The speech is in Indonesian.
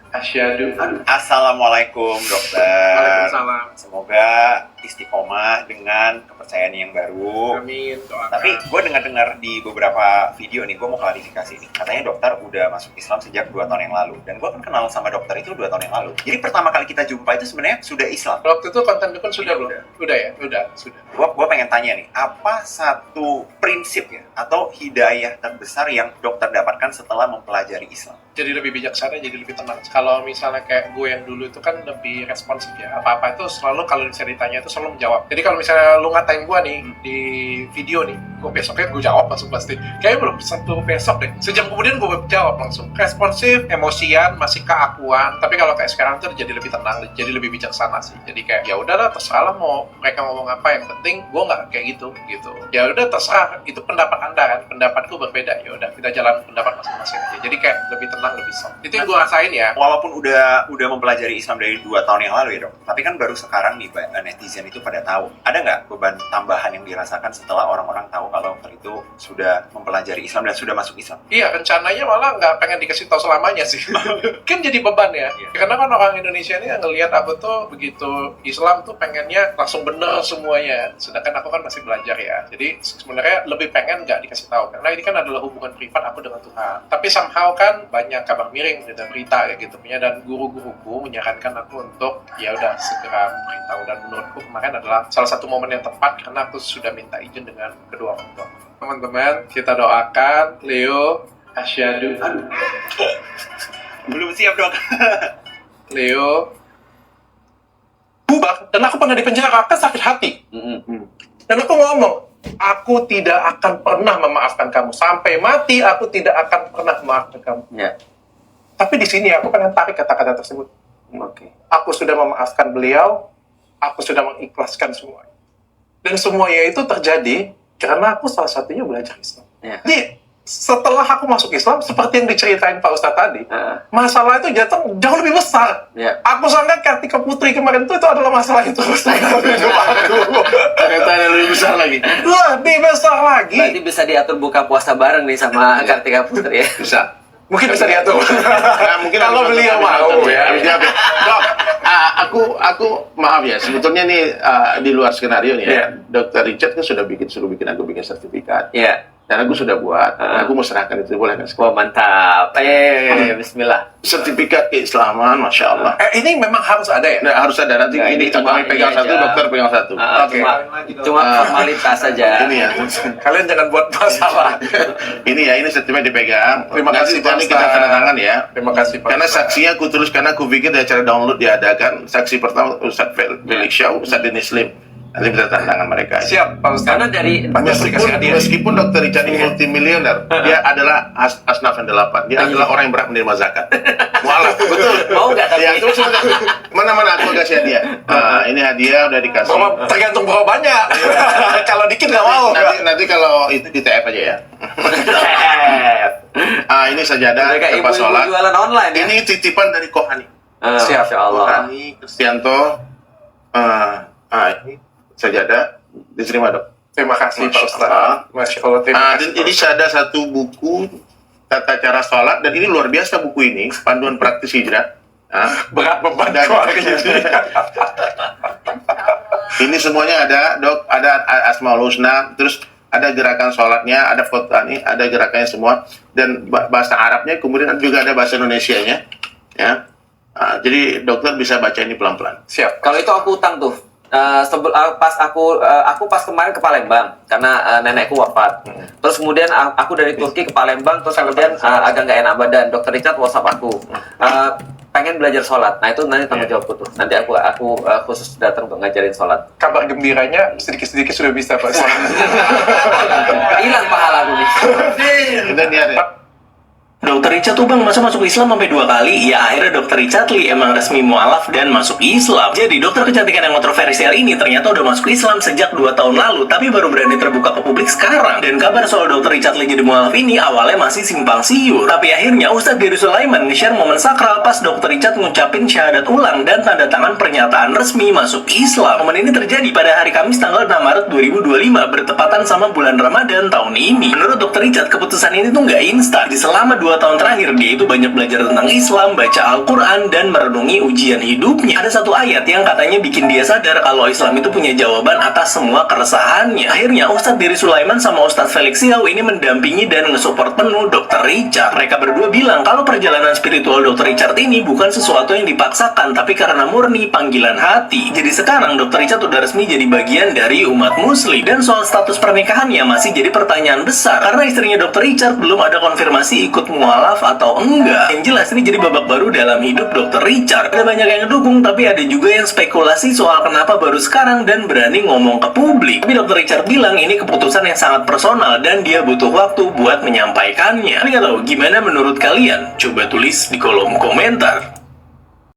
Asyhadu. Assalamualaikum dokter. Waalaikumsalam. Semoga istiqomah dengan kepercayaan yang baru. Amin. Doakan. Tapi gue dengar-dengar di beberapa video nih, gue mau klarifikasi nih. Katanya dokter udah masuk Islam sejak 2 tahun yang lalu. Dan gue kan kenal sama dokter itu 2 tahun yang lalu. Jadi pertama kali kita jumpa itu sebenarnya sudah Islam. Waktu itu konten dukun sudah belum? Udah. Udah ya? Udah, sudah. Gue pengen tanya nih, apa satu prinsip ya atau hidayah terbesar yang dokter dapatkan setelah mempelajari Islam? Jadi lebih bijaksana, jadi lebih tenang. Kalau misalnya kayak gue yang dulu itu kan lebih responsif ya. Apa-apa itu selalu kalau ditanya itu selalu menjawab. Jadi kalau misalnya lu ngatain gue nih di video nih, gue besoknya gue jawab langsung pasti. Kayaknya belum satu besok deh. Sejam kemudian gue jawab langsung. Responsif, emosian, masih keakuan. Tapi kalau kayak sekarang tuh jadi lebih tenang, jadi lebih bijaksana sih. Jadi kayak ya udahlah terserah lah mau mereka ngomong apa, yang penting gue nggak kayak gitu. Ya udah terserah, itu pendapat anda kan, pendapatku berbeda. Ya udah kita jalan pendapat masing-masing aja. Jadi kayak lebih tenang, lebih soft. Itu yang gue rasain ya. Walaupun udah mempelajari Islam dari 2 tahun yang lalu ya dok, tapi kan baru sekarang nih netizen itu pada tahu. Ada nggak beban tambahan yang dirasakan setelah orang-orang tahu kalau dokter itu sudah mempelajari Islam dan sudah masuk Islam? Iya, rencananya malah nggak pengen dikasih tahu selamanya sih. Kan jadi beban ya. Iya. Karena kan orang Indonesia ini ngelihat aku tuh begitu Islam tuh pengennya langsung bener semuanya. Sedangkan aku kan masih belajar ya. Jadi sebenarnya lebih pengen nggak dikasih tahu. Karena ini kan adalah hubungan privat aku dengan Tuhan. Tapi somehow kan banyak kabar miring dan berita kayak gitu punya, dan guru-guruku menyarankan aku untuk ya udah segera memberitahu, dan menurutku kemarin adalah salah satu momen yang tepat karena aku sudah minta izin dengan kedua orang tua. Teman-teman, kita doakan Leo. Asyhadu. Belum siap dok. Leo berubah, dan aku pernah di penjara kan sakit hati. Dan aku ngomong, aku tidak akan pernah memaafkan kamu sampai mati. Aku tidak akan pernah memaafkan kamu. Ya. Tapi di sini aku pengen tarik kata-kata tersebut. Oke. Aku sudah memaafkan beliau, aku sudah mengikhlaskan semuanya. Dan semuanya itu terjadi karena aku salah satunya belajar Islam. Ya. Jadi setelah aku masuk Islam, seperti yang diceritain Pak Ustadz tadi, masalah itu jauh lebih besar. Ya. Aku sangka Kartika Putri kemarin itu adalah masalah itu besar dalam hidup aku. Ternyata ada lebih besar lagi. Lebih besar lagi. Berarti bisa diatur buka puasa bareng nih sama Kartika Putri ya. Bisa. Mungkin bisa diatur. Nah, mungkin Kalau beliau mau ya. Dok, aku maaf ya. Sebetulnya nih di luar skenario nih ya. Iya. Dokter Richard kan sudah suruh aku bikin sertifikat. Iya. Dan aku sudah buat. Aku mau serahkan itu, boleh nggak? Wah mantap. Bismillah. Sertifikat keislaman, masya Allah. Ini memang harus ada ya? Nah, harus ada nanti Nah, ini ini cuma kami pegang ini satu, aja. dokter pegang satu. Oke. Cuma formalitas saja. Ini ya. Kalian jangan buat masalah. Ini ya, ini sertifikat dipegang. Terima kasih, Nanti Pak kita Ustaz. tanda tangan ya. Terima kasih Pak. Karena saksinya aku tulis, karena aku pikir dari cara download diadakan. Saksi pertama Ustadz Felix Shaw, Ustadz Denis Lim. Nanti bisa tanda tangan mereka. Siap Pak Ustadz. Karena dari Banyak dikasih hadiah. Meskipun dokter Richard ini multimilioner, dia adalah asnaf yang 8. Dia adalah orang yang berhak menerima zakat. Mualaf, betul. Mau nggak tapi? Ya, terus mana aku kasih hadiah. Ini hadiah udah dikasih. Tergantung berapa banyak. Kalau dikit nggak mau. Nanti kalau itu di TF aja ya. Ini sajadah Mereka tempat ibu-ibu sholat. jualan online ya. Ini titipan dari Kohani. Siap. Masya Allah. Kohani Kristianto. Ini sajadah diterima dok. Terima kasih Pak Masya Ustadz. Allah. Masya Allah. Terima Dan kasih. ini ada satu buku tata cara sholat, dan ini luar biasa buku ini, panduan praktis hijrah. Berat beban Dan- keluarga ini. Ini semuanya ada dok, ada Asmaul Husna, terus ada gerakan sholatnya, ada foto ini, ada gerakannya semua, dan bahasa Arabnya, kemudian juga ada bahasa Indonesianya, ya. Jadi dokter bisa baca ini pelan-pelan. Siap. Kalau itu aku utang tuh. Pas aku pas kemarin ke Palembang karena nenekku wafat. Terus kemudian aku dari Turki ke Palembang, terus kemudian agak nggak enak badan. Dokter Richard WhatsApp aku. Pengen belajar sholat. Nah itu nanti tanggung jawabku tuh. Nanti aku khusus datang untuk ngajarin sholat. Kabar gembiranya sedikit-sedikit sudah bisa Pak Ustadz. Hilang pahala aku nih. Dan dia Dokter Richard tuh bang masa masuk Islam sampai 2 kali? Ya akhirnya Dokter Richard Lee emang resmi mualaf dan masuk Islam. Jadi dokter kecantikan yang kontroversial ini ternyata udah masuk Islam sejak 2 tahun lalu, tapi baru berani terbuka ke publik sekarang. Dan kabar soal Dokter Richard Lee jadi mualaf ini awalnya masih simpang siur. Tapi akhirnya Ustadz Gary Sulaiman nge-share momen sakral pas Dokter Richard ngucapin syahadat ulang dan tanda tangan pernyataan resmi masuk Islam. Momen ini terjadi pada hari Kamis tanggal 6 Maret 2025 bertepatan sama bulan Ramadan tahun ini. Menurut Dokter Richard, keputusan ini tuh nggak instan. Di selama 2 2 tahun terakhir dia itu banyak belajar tentang Islam, baca Al-Quran, dan merenungi ujian hidupnya. Ada satu ayat yang katanya bikin dia sadar kalau Islam itu punya jawaban atas semua keresahannya. Akhirnya Ustadz Diri Sulaiman sama Ustadz Felix Xiao ini mendampingi dan nge-support penuh Dr. Richard. Mereka berdua bilang kalau perjalanan spiritual Dr. Richard ini bukan sesuatu yang dipaksakan, tapi karena murni panggilan hati. Jadi sekarang Dr. Richard udah resmi jadi bagian dari umat muslim. Dan soal status pernikahannya masih jadi pertanyaan besar, karena istrinya Dr. Richard belum ada konfirmasi ikut mualaf atau enggak. Yang jelas ini jadi babak baru dalam hidup Dr. Richard. Ada banyak yang ngedukung, tapi ada juga yang spekulasi soal kenapa baru sekarang dan berani ngomong ke publik. Tapi Dr. Richard bilang ini keputusan yang sangat personal dan dia butuh waktu buat menyampaikannya. Tapi nggak tahu, gimana menurut kalian? Coba tulis di kolom komentar.